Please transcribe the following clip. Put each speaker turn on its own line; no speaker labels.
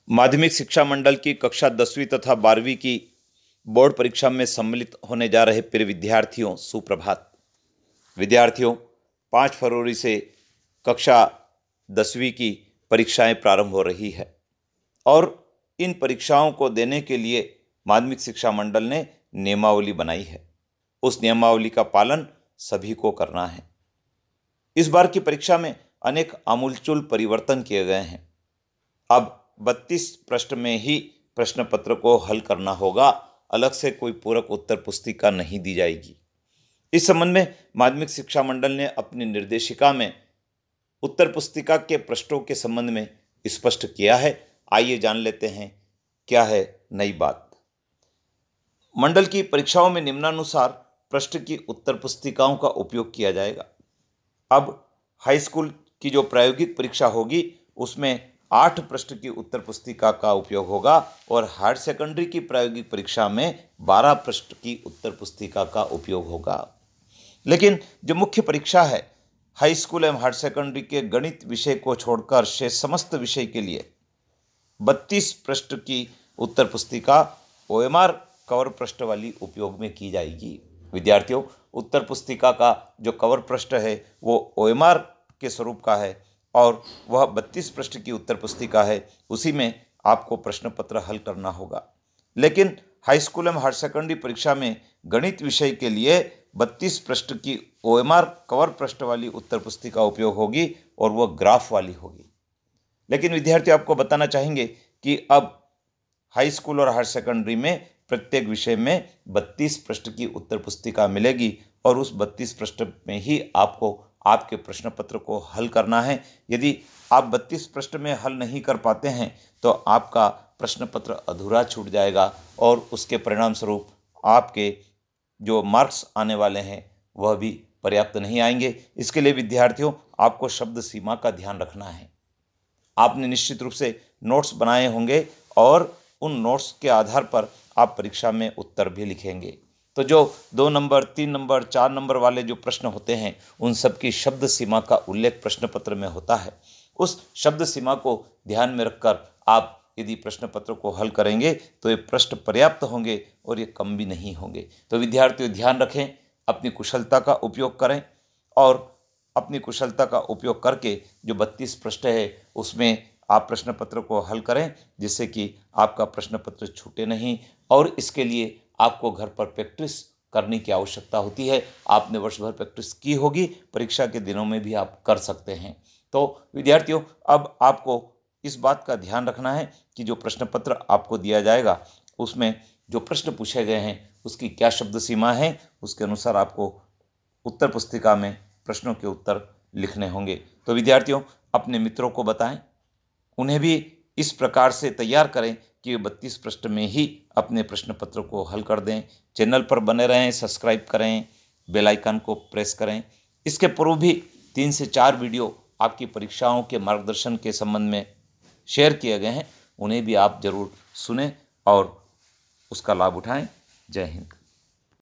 माध्यमिक शिक्षा मंडल की कक्षा 10वीं तथा 12वीं की बोर्ड परीक्षा में सम्मिलित होने जा रहे प्रिय विद्यार्थियों, सुप्रभात। विद्यार्थियों, 5 फरवरी से कक्षा 10वीं की परीक्षाएं प्रारंभ हो रही है और इन परीक्षाओं को देने के लिए माध्यमिक शिक्षा मंडल ने नियमावली बनाई है। उस नियमावली का पालन सभी को करना है। इस बार की परीक्षा में अनेक आमूलचूल परिवर्तन किए गए हैं। अब 32 पृष्ठ में ही प्रश्न पत्र को हल करना होगा, अलग से कोई पूरक उत्तर पुस्तिका नहीं दी जाएगी। इस संबंध में माध्यमिक शिक्षा मंडल ने अपनी निर्देशिका में उत्तर पुस्तिका के पृष्ठों के संबंध में स्पष्ट किया है। आइए जान लेते हैं क्या है नई बात। मंडल की परीक्षाओं में निम्नानुसार पृष्ठ की उत्तर पुस्तिकाओं का उपयोग किया जाएगा। अब हाई स्कूल की जो प्रायोगिक परीक्षा होगी उसमें 8 पृष्ठ की उत्तर पुस्तिका का उपयोग होगा और हायर सेकेंडरी की प्रायोगिक परीक्षा में 12 पृष्ठ की उत्तर पुस्तिका का उपयोग होगा। लेकिन जो मुख्य परीक्षा है हाई स्कूल एवं हायर सेकेंडरी के गणित विषय को छोड़कर शेष समस्त विषय के लिए 32 पृष्ठ की उत्तर पुस्तिका OMR कवर पृष्ठ वाली उपयोग में की जाएगी। विद्यार्थियों, उत्तर पुस्तिका का जो कवर पृष्ठ है वो OMR के स्वरूप का है और वह 32 पृष्ठ की उत्तर पुस्तिका है, उसी में आपको प्रश्न पत्र हल करना होगा। लेकिन हाई स्कूल एवं हायर सेकेंडरी परीक्षा में गणित विषय के लिए 32 पृष्ठ की OMR कवर पृष्ठ वाली उत्तर पुस्तिका उपयोग होगी और वह ग्राफ वाली होगी। लेकिन विद्यार्थियों, आपको बताना चाहेंगे कि अब हाई स्कूल और हायर सेकेंडरी में प्रत्येक विषय में 32 पृष्ठ की उत्तर पुस्तिका मिलेगी और उस 32 पृष्ठ में ही आपको आपके प्रश्न पत्र को हल करना है। यदि आप 32 पृष्ठ में हल नहीं कर पाते हैं तो आपका प्रश्न पत्र अधूरा छूट जाएगा और उसके परिणाम स्वरूप आपके जो मार्क्स आने वाले हैं वह भी पर्याप्त नहीं आएंगे। इसके लिए विद्यार्थियों, आपको शब्द सीमा का ध्यान रखना है। आपने निश्चित रूप से नोट्स बनाए होंगे और उन नोट्स के आधार पर आप परीक्षा में उत्तर भी लिखेंगे। तो जो 2 नंबर, 3 नंबर, 4 नंबर वाले जो प्रश्न होते हैं उन सब की शब्द सीमा का उल्लेख प्रश्न पत्र में होता है। उस शब्द सीमा को ध्यान में रखकर आप यदि प्रश्न पत्र को हल करेंगे तो ये प्रश्न पर्याप्त होंगे और ये कम भी नहीं होंगे। तो विद्यार्थियों, ध्यान रखें, अपनी कुशलता का उपयोग करें और अपनी कुशलता का उपयोग करके जो 32 प्रश्न है उसमें आप प्रश्न पत्र को हल करें, जिससे कि आपका प्रश्न पत्र छूटे नहीं। और इसके लिए आपको घर पर प्रैक्टिस करने की आवश्यकता होती है। आपने वर्ष भर प्रैक्टिस की होगी, परीक्षा के दिनों में भी आप कर सकते हैं। तो विद्यार्थियों, अब आपको इस बात का ध्यान रखना है कि जो प्रश्न पत्र आपको दिया जाएगा उसमें जो प्रश्न पूछे गए हैं उसकी क्या शब्द सीमा है, उसके अनुसार आपको उत्तर पुस्तिका में प्रश्नों के उत्तर लिखने होंगे। तो विद्यार्थियों, अपने मित्रों को बताएं, उन्हें भी इस प्रकार से तैयार करें कि 32 पृष्ठ में ही अपने प्रश्न पत्र को हल कर दें। चैनल पर बने रहें, सब्सक्राइब करें, बेल आइकन को प्रेस करें। इसके पूर्व भी 3 से 4 वीडियो आपकी परीक्षाओं के मार्गदर्शन के संबंध में शेयर किए गए हैं, उन्हें भी आप जरूर सुनें और उसका लाभ उठाएं। जय हिंद।